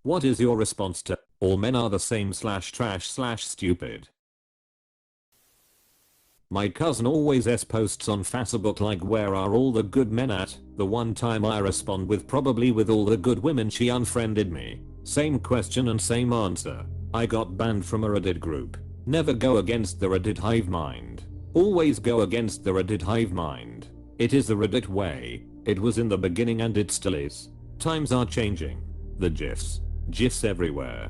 What is your response to all men are the same slash trash slash stupid? My cousin always posts on Facebook like where are all the good men at? The one time I respond with probably with all the good women she unfriended me. Same question and same answer. I got banned from a Reddit group. Never go against the Reddit hive mind. Always go against the Reddit hive mind. It is the Reddit way. It was in the beginning and it still is. Times are changing. The GIFs everywhere.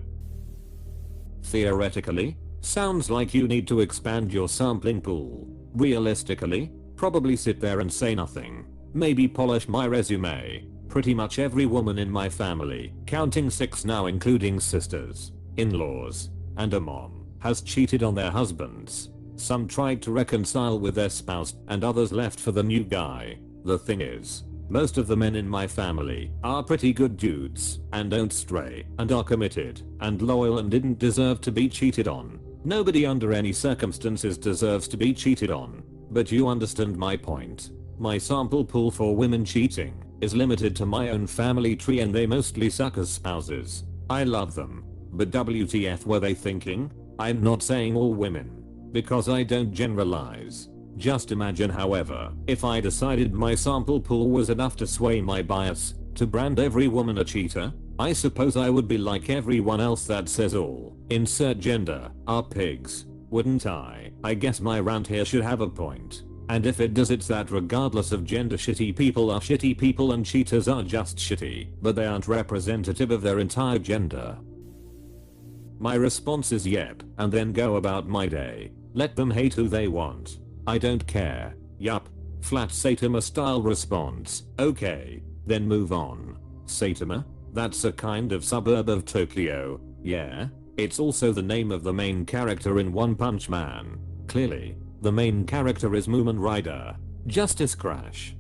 Theoretically, sounds like you need to expand your sampling pool. Realistically, probably sit there and say nothing. Maybe polish my resume. Pretty much every woman in my family, counting 6 now including sisters, in-laws, and a mom, has cheated on their husbands. Some tried to reconcile with their spouse and others left for the new guy. The thing is, most of the men in my family are pretty good dudes and don't stray and are committed and loyal and didn't deserve to be cheated on. Nobody under any circumstances deserves to be cheated on. But you understand my point. My sample pool for women cheating is limited to my own family tree and they mostly suck as spouses. I love them. But WTF were they thinking? I'm not saying all women, because I don't generalize. Just imagine however, if I decided my sample pool was enough to sway my bias, to brand every woman a cheater, I suppose I would be like everyone else that says all, insert gender, are pigs, wouldn't I? I guess my rant here should have a point. And if it does, it's that regardless of gender, shitty people are shitty people and cheaters are just shitty, but they aren't representative of their entire gender. My response is yep, and then go about my day. Let them hate who they want. I don't care. Yup. Flat Saitama style response. Okay. Then move on. Saitama? That's a kind of suburb of Tokyo. Yeah? It's also the name of the main character in One Punch Man. Clearly, the main character is Moomin Rider. Justice Crash.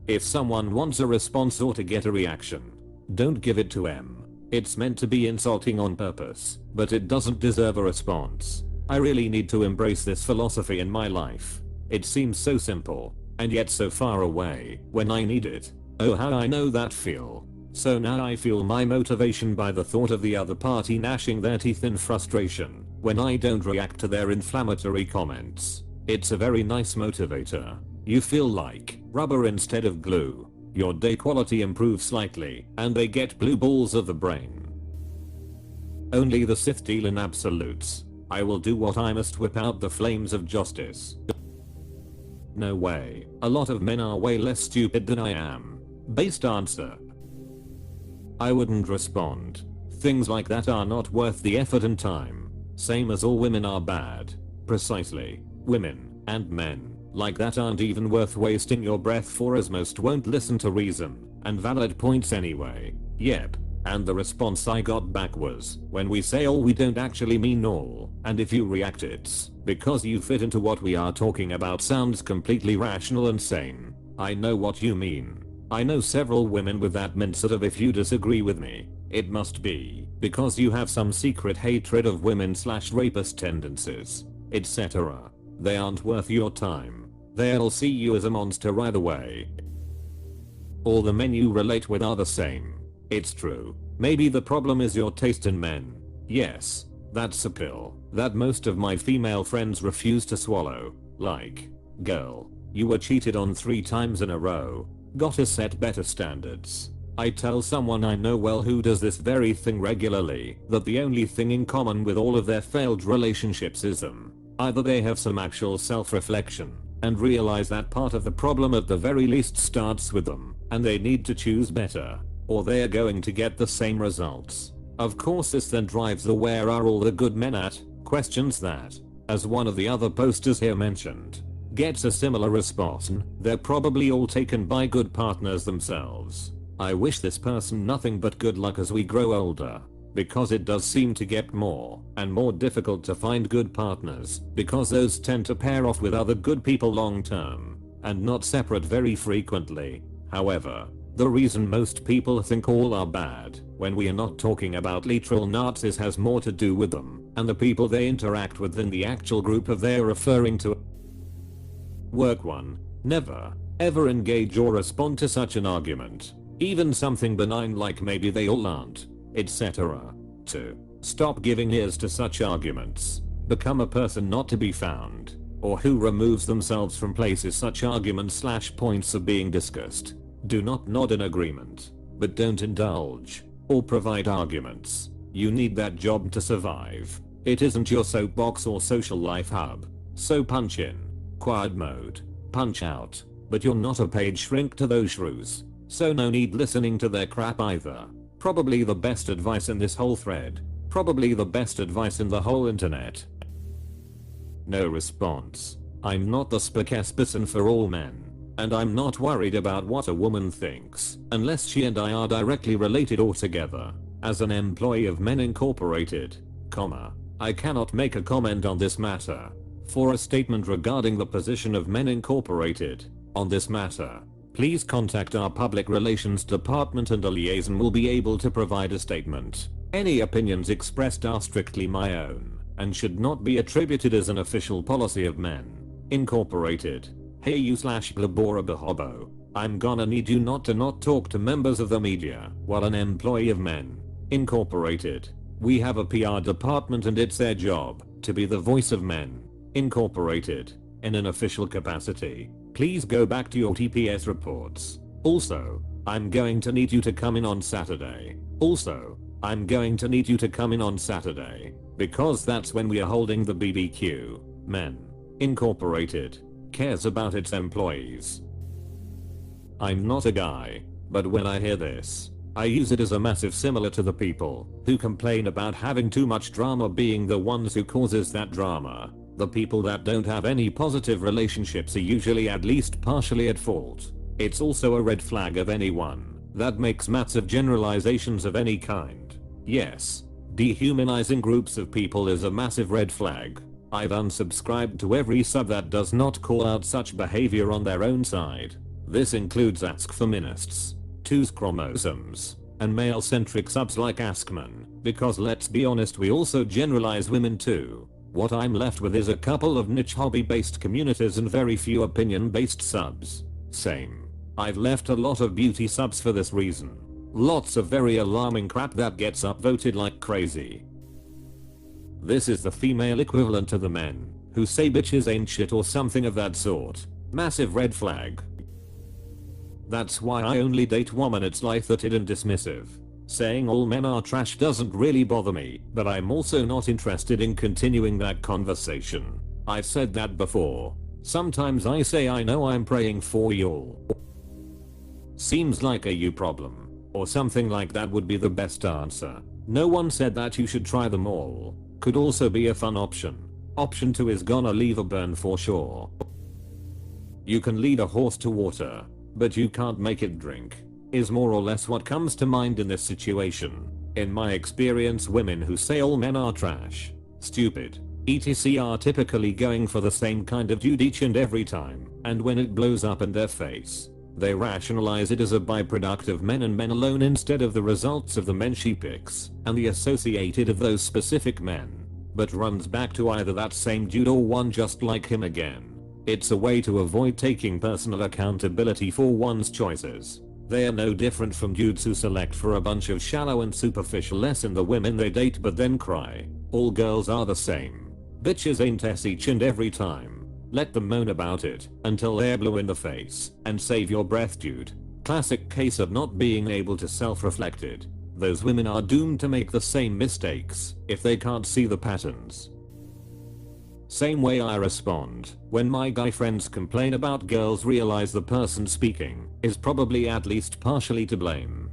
If someone wants a response or to get a reaction, don't give it to M. It's meant to be insulting on purpose, but it doesn't deserve a response. I really need to embrace this philosophy in my life. It seems so simple, and yet so far away when I need it. Oh, how I know that feel. So now I feel my motivation by the thought of the other party gnashing their teeth in frustration when I don't react to their inflammatory comments. It's a very nice motivator. You feel like rubber instead of glue. Your day quality improves slightly, and they get blue balls of the brain. Only the Sith deal in absolutes. I will do what I must, whip out the flames of justice. No way. A lot of men are way less stupid than I am. Based answer. I wouldn't respond. Things like that are not worth the effort and time. Same as all women are bad. Precisely. Women and men like that aren't even worth wasting your breath for, as most won't listen to reason and valid points anyway. Yep. And the response I got back was, when we say all we don't actually mean all, and if you react it's because you fit into what we are talking about. Sounds completely rational and sane. I know what you mean. I know several women with that mindset of if you disagree with me, it must be because you have some secret hatred of women / rapist tendencies, etc. They aren't worth your time. They'll see you as a monster either way. All the men you relate with are the same. It's true. Maybe the problem is your taste in men. Yes, that's a pill that most of my female friends refuse to swallow. Like, girl, you were cheated on 3 times in a row. Gotta set better standards. I tell someone I know well who does this very thing regularly that the only thing in common with all of their failed relationships is them. Either they have some actual self-reflection and realize that part of the problem at the very least starts with them and they need to choose better, or they're going to get the same results. Of course this then drives the where are all the good men at questions that, as one of the other posters here mentioned, gets a similar response. They're probably all taken by good partners themselves. I wish this person nothing but good luck as we grow older, because it does seem to get more and more difficult to find good partners because those tend to pair off with other good people long term and not separate very frequently. However, the reason most people think all are bad when we are not talking about literal Nazis has more to do with them and the people they interact with than the actual group of they're referring to. Work 1. Never, ever engage or respond to such an argument. Even something benign like maybe they all aren't etc. 2. Stop giving ears to such arguments. Become a person not to be found, or who removes themselves from places such arguments/points are being discussed. Do not nod in agreement, but don't indulge or provide arguments. You need that job to survive. It isn't your soapbox or social life hub. So punch in, quiet mode, punch out, but you're not a paid shrink to those shrews, so no need listening to their crap either. Probably the best advice in this whole thread. Probably the best advice in the whole internet. No response. I'm not the spokesperson for all men, and I'm not worried about what a woman thinks, unless she and I are directly related or together. As an employee of Men Incorporated, I cannot make a comment on this matter. For a statement regarding the position of Men Incorporated on this matter, please contact our public relations department and a liaison will be able to provide a statement. Any opinions expressed are strictly my own and should not be attributed as an official policy of Men Incorporated. Hey you /blabora bahobo, I'm gonna need you not to not talk to members of the media while an employee of Men Incorporated. We have a PR department and it's their job to be the voice of Men Incorporated in an official capacity. Please go back to your TPS reports. Also, I'm going to need you to come in on Saturday. Because that's when we are holding the BBQ. Men Incorporated cares about its employees. I'm not a guy, but when I hear this, I use it as a massive similar to the people who complain about having too much drama being the ones who causes that drama. The people that don't have any positive relationships are usually at least partially at fault. It's also a red flag of anyone that makes massive generalizations of any kind. Yes, dehumanizing groups of people is a massive red flag. I've unsubscribed to every sub that does not call out such behavior on their own side. This includes askfeminists, twos chromosomes, and male-centric subs like Askman, because let's be honest, we also generalize women too. What I'm left with is a couple of niche hobby-based communities and very few opinion-based subs. Same. I've left a lot of beauty subs for this reason. Lots of very alarming crap that gets upvoted like crazy. This is the female equivalent to the men who say bitches ain't shit or something of that sort. Massive red flag. That's why I only date women it's like that and dismissive. Saying all men are trash doesn't really bother me, but I'm also not interested in continuing that conversation. I've said that before. Sometimes I say I know I'm praying for y'all. Seems like a you problem, or something like that would be the best answer. No one said that you should try them all. Could also be a fun option. Option 2 is gonna leave a burn for sure. You can lead a horse to water, but you can't make it drink, is more or less what comes to mind in this situation. In my experience, women who say all men are trash, stupid, etc. are typically going for the same kind of dude each and every time, and when it blows up in their face, they rationalize it as a byproduct of men and men alone instead of the results of the men she picks and the associated of those specific men, but runs back to either that same dude or one just like him again. It's a way to avoid taking personal accountability for one's choices. They are no different from dudes who select for a bunch of shallow and superficial less in the women they date but then cry, all girls are the same. Bitches ain't s each and every time. Let them moan about it until they're blue in the face and save your breath, dude. Classic case of not being able to self-reflect it. Those women are doomed to make the same mistakes if they can't see the patterns. Same way I respond when my guy friends complain about girls realize the person speaking is probably at least partially to blame.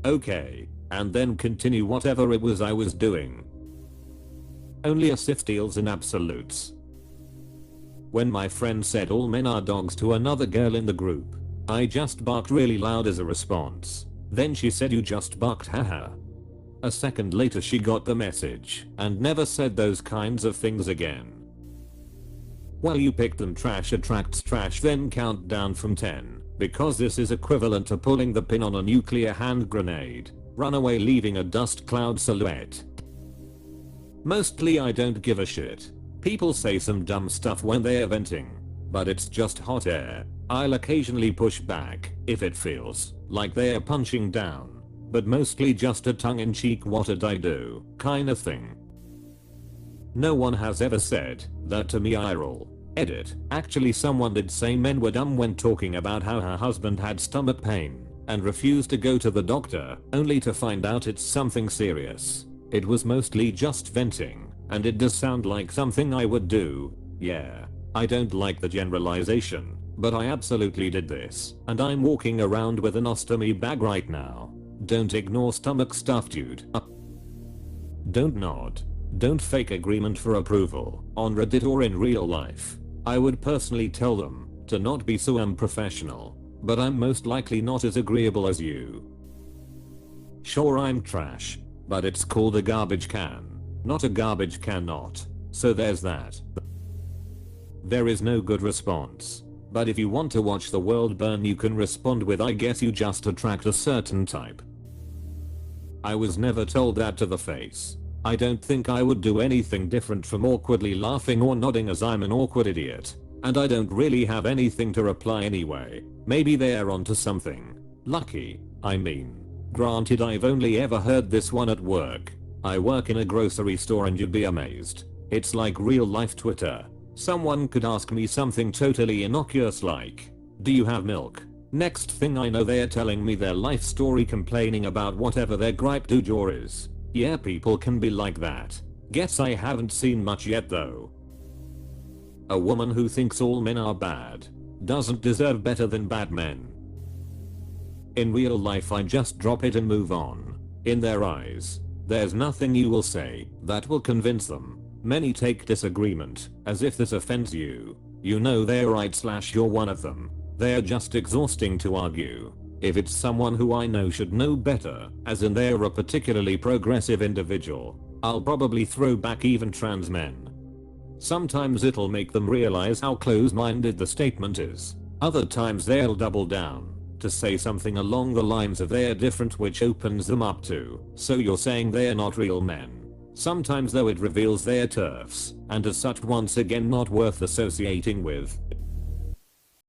Okay, and then continue whatever it was I was doing. Only a Sith deals in absolutes. When my friend said all men are dogs to another girl in the group, I just barked really loud as a response. Then she said you just barked, haha. A second later she got the message and never said those kinds of things again. Well, you picked them. Trash attracts trash, then count down from 10, because this is equivalent to pulling the pin on a nuclear hand grenade. Run away leaving a dust cloud silhouette. Mostly I don't give a shit. People say some dumb stuff when they're venting, but it's just hot air. I'll occasionally push back if it feels like they're punching down. but mostly just a tongue-in-cheek what did I do kind of thing. No one has ever said that to me IRL. Edit. Actually someone did say men were dumb when talking about how her husband had stomach pain and refused to go to the doctor only to find out it's something serious. It was mostly just venting and it does sound like something I would do. Yeah. I don't like the generalization, but I absolutely did this and I'm walking around with an ostomy bag right now. Don't ignore stomach stuff dude. Don't nod. Don't fake agreement for approval on Reddit or in real life. I would personally tell them to not be so unprofessional, but I'm most likely not as agreeable as you. Sure I'm trash, but it's called a garbage can, not a garbage cannot, so there's that. There is no good response, but if you want to watch the world burn you can respond with I guess you just attract a certain type. I was never told that to the face. I don't think I would do anything different from awkwardly laughing or nodding as I'm an awkward idiot. And I don't really have anything to reply anyway. Maybe they're onto something. Lucky, I mean. Granted I've only ever heard this one at work. I work in a grocery store and you'd be amazed. It's like real life Twitter. Someone could ask me something totally innocuous like, do you have milk? Next thing I know they're telling me their life story complaining about whatever their gripe du jour is. Yeah, people can be like that. Guess I haven't seen much yet though. A woman who thinks all men are bad doesn't deserve better than bad men. In real life I just drop it and move on. In their eyes, there's nothing you will say that will convince them. Many take disagreement as if this offends you. You know they're right / you're one of them. They're just exhausting to argue. If it's someone who I know should know better, as in they're a particularly progressive individual, I'll probably throw back even trans men. Sometimes it'll make them realize how close-minded the statement is. Other times they'll double down to say something along the lines of they're different which opens them up to, so you're saying they're not real men. Sometimes though it reveals they're TERFs, and as such once again not worth associating with.